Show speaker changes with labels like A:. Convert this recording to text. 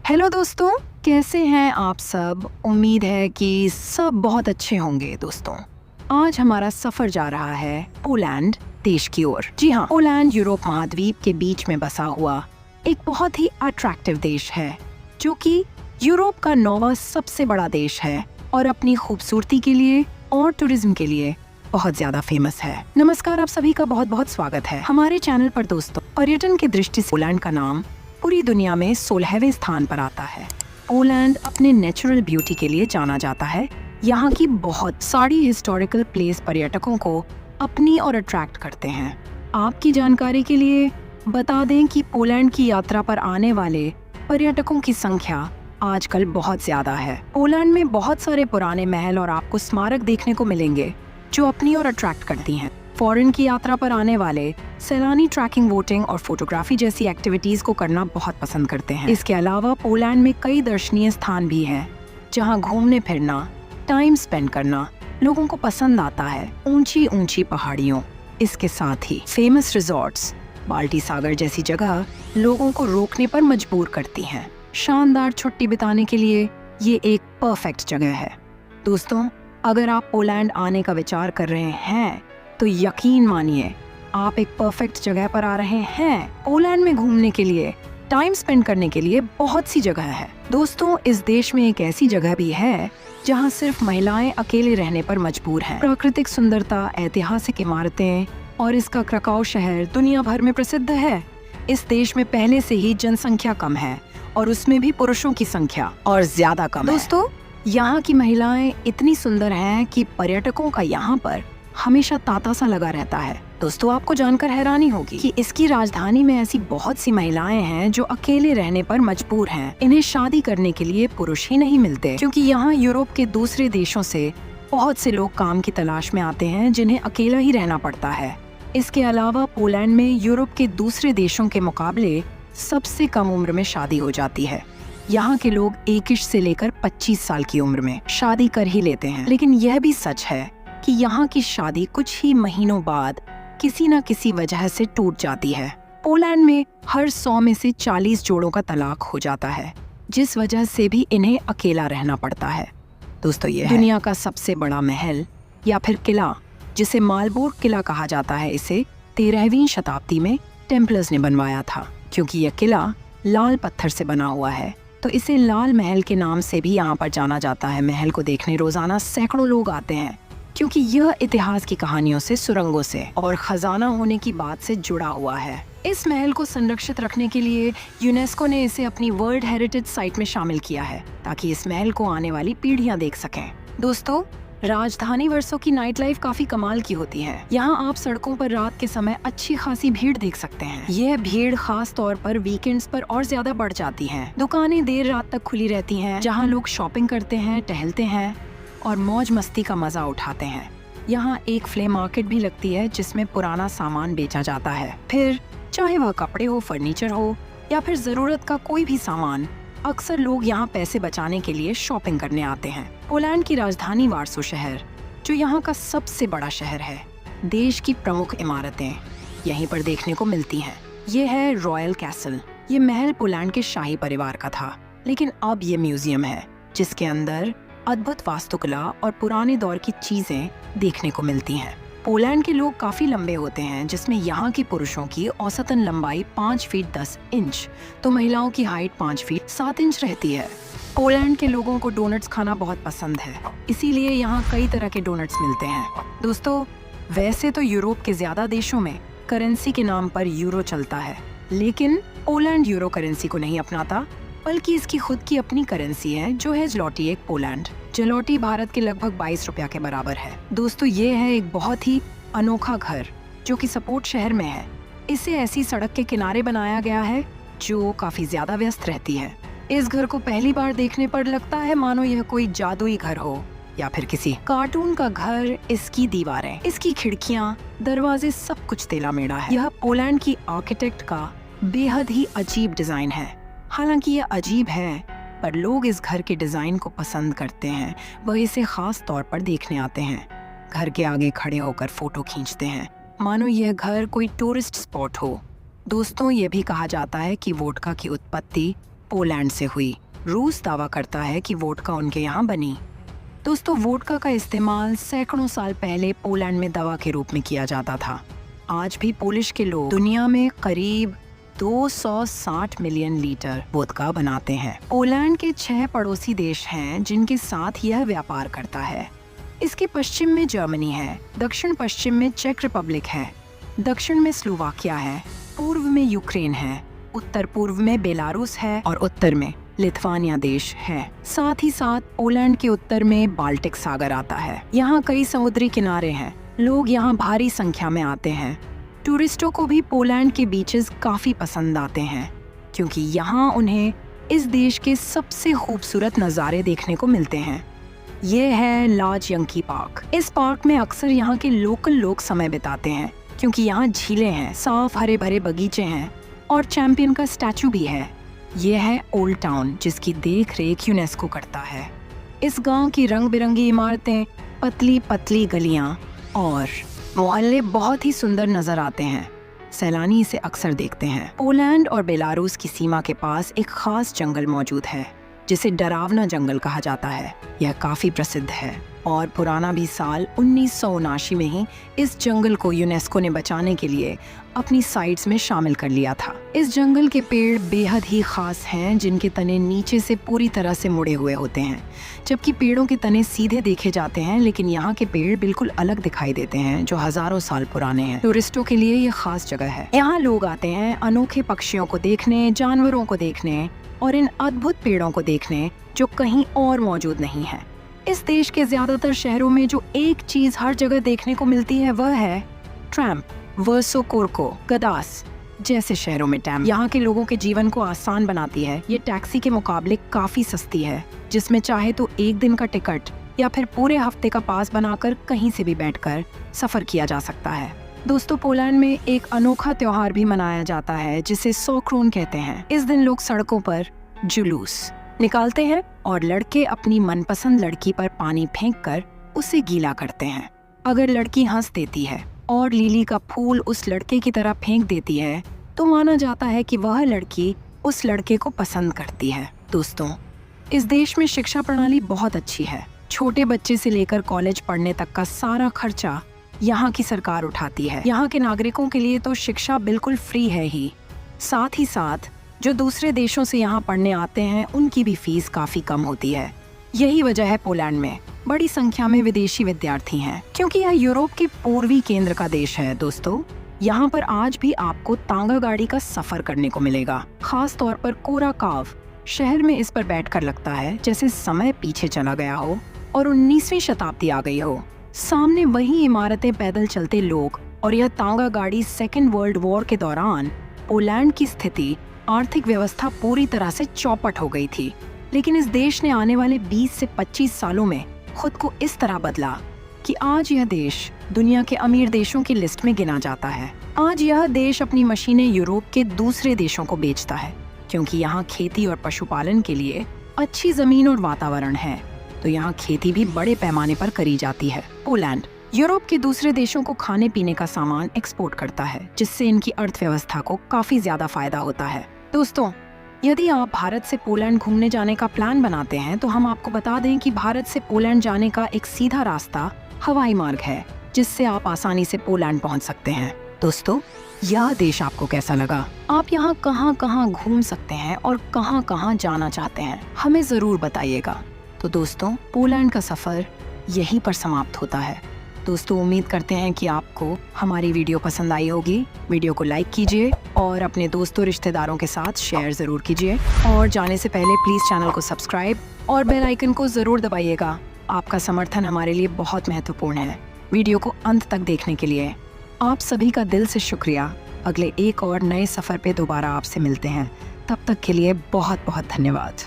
A: Hello दोस्तों, कैसे हैं आप सब। उम्मीद है कि सब बहुत अच्छे होंगे। दोस्तों, आज हमारा सफर जा रहा है पोलैंड देश की ओर। जी हाँ, पोलैंड यूरोप महाद्वीप के बीच में बसा हुआ एक बहुत ही अट्रैक्टिव देश है, जो कि यूरोप का 9वां सबसे बड़ा देश है और अपनी खूबसूरती के लिए और टूरिज्म के लिए बहुत ज्यादा फेमस है। नमस्कार, आप सभी का बहुत बहुत स्वागत है हमारे चैनल पर। दोस्तों, पर्यटन की दृष्टि से पोलैंड का नाम पूरी दुनिया में 16वें स्थान पर आता है। पोलैंड अपने नेचुरल ब्यूटी के लिए जाना जाता है। यहाँ की बहुत सारी हिस्टोरिकल प्लेस पर्यटकों को अपनी ओर अट्रैक्ट करते हैं। आपकी जानकारी के लिए बता दें कि पोलैंड की यात्रा पर आने वाले पर्यटकों की संख्या आजकल बहुत ज्यादा है। पोलैंड में बहुत सारे पुराने महल और आपको स्मारक देखने को मिलेंगे जो अपनी ओर अट्रैक्ट करती हैं। फॉरेन की यात्रा पर आने वाले सैलानी ट्रैकिंग, बोटिंग और फोटोग्राफी जैसी एक्टिविटीज को करना बहुत पसंद करते हैं। इसके अलावा पोलैंड में कई दर्शनीय स्थान भी हैं जहां घूमने फिरना, टाइम स्पेंड करना लोगों को पसंद आता है। ऊंची ऊंची पहाड़ियों, इसके साथ ही फेमस रिजॉर्ट्स, बाल्टी सागर जैसी जगह लोगों को रोकने पर मजबूर करती हैं। शानदार छुट्टी बिताने के लिए ये एक परफेक्ट जगह है। दोस्तों, अगर आप पोलैंड आने का विचार कर रहे हैं तो यकीन मानिए आप एक परफेक्ट जगह पर आ रहे हैं। पोलैंड में घूमने के लिए, टाइम स्पेंड करने के लिए बहुत सी जगह है। दोस्तों, इस देश में एक ऐसी जगह भी है जहां सिर्फ महिलाएं अकेले रहने पर मजबूर हैं। प्राकृतिक सुंदरता, ऐतिहासिक इमारतें और इसका क्रकाओ शहर दुनिया भर में प्रसिद्ध है। इस देश में पहले से ही जनसंख्या कम है और उसमें भी पुरुषों की संख्या और ज्यादा कम है। दोस्तों, यहाँ की महिलाएं इतनी सुंदर हैं कि पर्यटकों का यहाँ पर हमेशा तांता सा लगा रहता है। दोस्तों, आपको जानकर हैरानी होगी कि इसकी राजधानी में ऐसी बहुत सी महिलाएं हैं जो अकेले रहने पर मजबूर हैं। इन्हें शादी करने के लिए पुरुष ही नहीं मिलते, क्योंकि यहाँ यूरोप के दूसरे देशों से बहुत से लोग काम की तलाश में आते हैं जिन्हें अकेला ही रहना पड़ता है। इसके अलावा पोलैंड में यूरोप के दूसरे देशों के मुकाबले सबसे कम उम्र में शादी हो जाती है। यहाँ के लोग 21 से लेकर 25 साल की उम्र में शादी कर ही लेते हैं। लेकिन यह भी सच है कि यहाँ की शादी कुछ ही महीनों बाद किसी न किसी वजह से टूट जाती है। पोलैंड में हर 100 में से 40 जोड़ों का तलाक हो जाता है, जिस वजह से भी इन्हें अकेला रहना पड़ता है। दोस्तों, ये दुनिया का सबसे बड़ा महल या फिर किला, जिसे मालबोर्ग किला कहा जाता है, इसे 13वीं शताब्दी में टेम्पलर्स ने बनवाया था। क्योंकि यह किला लाल पत्थर से बना हुआ है तो इसे लाल महल के नाम से भी यहाँ पर जाना जाता है। महल को देखने रोजाना सैकड़ों लोग आते हैं, क्योंकि यह इतिहास की कहानियों से, सुरंगों से और खजाना होने की बात से जुड़ा हुआ है। इस महल को संरक्षित रखने के लिए यूनेस्को ने इसे अपनी वर्ल्ड हेरिटेज साइट में शामिल किया है, ताकि इस महल को आने वाली पीढ़ियां देख सकें। दोस्तों, राजधानी वर्सो की नाइट लाइफ काफी कमाल की होती है। यहाँ आप सड़कों पर रात के समय अच्छी खासी भीड़ देख सकते हैं। यह भीड़ खास तौर पर वीकेंड्स पर और ज्यादा बढ़ जाती है। दुकानें देर रात तक खुली रहती हैं, जहाँ लोग शॉपिंग करते हैं, टहलते हैं और मौज मस्ती का मजा उठाते हैं। यहाँ एक फ्ले मार्केट भी लगती है जिसमें पुराना सामान बेचा जाता है। फिर चाहे वह कपड़े हो, फर्नीचर हो या फिर जरूरत का कोई भी सामान, अक्सर लोग यहाँ पैसे बचाने के लिए शॉपिंग करने आते हैं। पोलैंड की राजधानी वार्सो शहर, जो यहाँ का सबसे बड़ा शहर है, देश की प्रमुख इमारतें यहीं पर देखने को मिलती हैं। ये है रॉयल कैसल। ये महल पोलैंड के शाही परिवार का था, लेकिन अब ये म्यूजियम है जिसके अंदर अद्भुत वास्तुकला और पुराने दौर की चीजें देखने को मिलती हैं। पोलैंड के लोग काफी लंबे होते हैं, जिसमें यहाँ के पुरुषों की औसतन लंबाई 5 फीट 10 इंच तो महिलाओं की हाइट 5 फीट 7 इंच रहती है। पोलैंड के लोगों को डोनट्स खाना बहुत पसंद है, इसीलिए यहाँ कई तरह के डोनट्स मिलते हैं। दोस्तों, वैसे तो यूरोप के ज्यादा देशों में करेंसी के नाम पर यूरो चलता है, लेकिन पोलैंड यूरो करेंसी को नहीं अपनाता, बल्कि इसकी खुद की अपनी करेंसी है, जो है ज़्लोटी एक पोलैंड। ज़्लोटी भारत के लगभग 22 रुपया के बराबर है। दोस्तों, ये है एक बहुत ही अनोखा घर जो कि सपोर्ट शहर में है। इसे ऐसी सड़क के किनारे बनाया गया है जो काफी ज्यादा व्यस्त रहती है। इस घर को पहली बार देखने पर लगता है मानो यह कोई जादुई घर हो या फिर किसी कार्टून का घर। इसकी दीवारें, इसकी खिड़कियां, दरवाजे, सब कुछ तेला मेढ़ा है। यह पोलैंड की आर्किटेक्ट का बेहद ही अजीब डिजाइन है। हालांकि यह अजीब है, पर लोग इस घर के डिजाइन को पसंद करते हैं। वह इसे खास तौर पर देखने आते हैं, घर के आगे खड़े होकर फोटो खींचते हैं, मानो यह घर कोई टूरिस्ट स्पॉट हो। दोस्तों, ये भी कहा जाता है कि वोडका की उत्पत्ति पोलैंड से हुई। रूस दावा करता है कि वोडका उनके यहाँ बनी। दोस्तों, वोडका का इस्तेमाल सैकड़ों साल पहले पोलैंड में दवा के रूप में किया जाता था। आज भी पोलिश के लोग दुनिया में करीब 260 मिलियन लीटर वोदका बनाते हैं। पोलैंड के 6 पड़ोसी देश हैं जिनके साथ यह व्यापार करता है। इसके पश्चिम में जर्मनी है, दक्षिण पश्चिम में चेक रिपब्लिक है, दक्षिण में स्लोवाकिया है, पूर्व में यूक्रेन है, उत्तर पूर्व में बेलारूस है और उत्तर में लिथुआनिया देश है। साथ ही साथ पोलैंड के उत्तर में बाल्टिक सागर आता है। यहाँ कई समुद्री किनारे हैं। लोग यहाँ भारी संख्या में आते हैं। टूरिस्टों को भी पोलैंड के बीचेस काफी पसंद आते हैं क्योंकि यहाँ उन्हें इस देश के सबसे खूबसूरत नज़ारे देखने को मिलते हैं। ये है लार्ज यंकी पार्क। इस पार्क में अक्सर यहाँ के लोकल लोग समय बिताते हैं क्योंकि यहाँ झीलें हैं, साफ हरे भरे बगीचे हैं और चैंपियन का स्टैचू भी है। ये है ओल्ड टाउन जिसकी देख रेख यूनेस्को करता है। इस गांव की रंग बिरंगी इमारतें, पतली पतली गलियां और मोहल्ले बहुत ही सुंदर नजर आते हैं। सैलानी इसे अक्सर देखते हैं। पोलैंड और बेलारूस की सीमा के पास एक खास जंगल मौजूद है जिसे डरावना जंगल कहा जाता है। यह काफी प्रसिद्ध है और पुराना भी। साल 1979 में ही इस जंगल को यूनेस्को ने बचाने के लिए अपनी साइट्स में शामिल कर लिया था। इस जंगल के पेड़ बेहद ही खास हैं जिनके तने नीचे से पूरी तरह से मुड़े हुए होते हैं, जबकि पेड़ों के तने सीधे देखे जाते हैं, लेकिन यहाँ के पेड़ बिल्कुल अलग दिखाई देते हैं जो हजारों साल पुराने हैं। टूरिस्टों के लिए ये खास जगह है। यहाँ लोग आते हैं अनोखे पक्षियों को देखने, जानवरों को देखने और इन अद्भुत पेड़ों को देखने जो कहीं और मौजूद नहीं है। इस देश के ज्यादातर शहरों में जो एक चीज हर जगह देखने को मिलती है वह है ट्रैम। वर्सो, कोर्को, गदास जैसे शहरों में ट्रैम यहाँ के लोगों के जीवन को आसान बनाती है। ये टैक्सी के मुकाबले काफी सस्ती है, जिसमें चाहे तो एक दिन का टिकट या फिर पूरे हफ्ते का पास बनाकर कहीं से भी बैठकर सफर किया जा सकता है। दोस्तों, पोलैंड में एक अनोखा त्योहार भी मनाया जाता है जिसे सोक्रोन कहते हैं। इस दिन लोग सड़कों पर जुलूस निकालते हैं और लड़के अपनी मनपसंद लड़की पर पानी फेंककर उसे गीला करते हैं। अगर लड़की हंस देती है और लिली का फूल उस लड़के की तरफ फेंक देती है तो माना जाता है कि वह लड़की उस लड़के को पसंद करती है। दोस्तों, इस देश में शिक्षा प्रणाली बहुत अच्छी है। छोटे बच्चे से लेकर कॉलेज पढ़ने तक का सारा खर्चा यहाँ की सरकार उठाती है। यहाँ के नागरिकों के लिए तो शिक्षा बिल्कुल फ्री है ही, साथ ही साथ जो दूसरे देशों से यहाँ पढ़ने आते हैं उनकी भी फीस काफी कम होती है। यही वजह है पोलैंड में बड़ी संख्या में विदेशी विद्यार्थी हैं, क्योंकि यह यूरोप के पूर्वी केंद्र का देश है। दोस्तों, यहाँ पर आज भी आपको तांगा गाड़ी का सफर करने को मिलेगा। खास तौर पर कोराकाव शहर में इस पर बैठकर लगता है जैसे समय पीछे चला गया हो और 19वीं शताब्दी आ गई हो। सामने वही इमारतें, पैदल चलते लोग और यह तांगा गाड़ी। सेकेंड वर्ल्ड वॉर के दौरान पोलैंड की स्थिति, आर्थिक व्यवस्था पूरी तरह से चौपट हो गई थी, लेकिन इस देश ने आने वाले 20 से 25 सालों में खुद को इस तरह बदला कि आज यह देश दुनिया के अमीर देशों की लिस्ट में गिना जाता है। आज यह देश अपनी मशीनें यूरोप के दूसरे देशों को बेचता है क्योंकि यहाँ खेती और पशुपालन के लिए अच्छी जमीन और वातावरण है, तो यहाँ खेती भी बड़े पैमाने पर करी जाती है। पोलैंड यूरोप के दूसरे देशों को खाने पीने का सामान एक्सपोर्ट करता है, जिससे इनकी अर्थव्यवस्था को काफी ज्यादा फायदा होता है। दोस्तों, यदि आप भारत से पोलैंड घूमने जाने का प्लान बनाते हैं तो हम आपको बता दें कि भारत से पोलैंड जाने का एक सीधा रास्ता हवाई मार्ग है, जिससे आप आसानी से पोलैंड पहुंच सकते हैं। दोस्तों, यह देश आपको कैसा लगा? आप यहाँ कहाँ कहाँ घूम सकते हैं और कहाँ कहाँ जाना चाहते हैं, हमें जरूर बताइएगा। तो दोस्तों, पोलैंड का सफर यहीं पर समाप्त होता है। दोस्तों, उम्मीद करते हैं कि आपको हमारी वीडियो पसंद आई होगी। वीडियो को लाइक कीजिए और अपने दोस्तों रिश्तेदारों के साथ शेयर ज़रूर कीजिए। और जाने से पहले प्लीज़ चैनल को सब्सक्राइब और बेल आइकन को ज़रूर दबाइएगा। आपका समर्थन हमारे लिए बहुत महत्वपूर्ण है। वीडियो को अंत तक देखने के लिए आप सभी का दिल से शुक्रिया। अगले एक और नए सफ़र पे दोबारा आपसे मिलते हैं। तब तक के लिए बहुत बहुत धन्यवाद।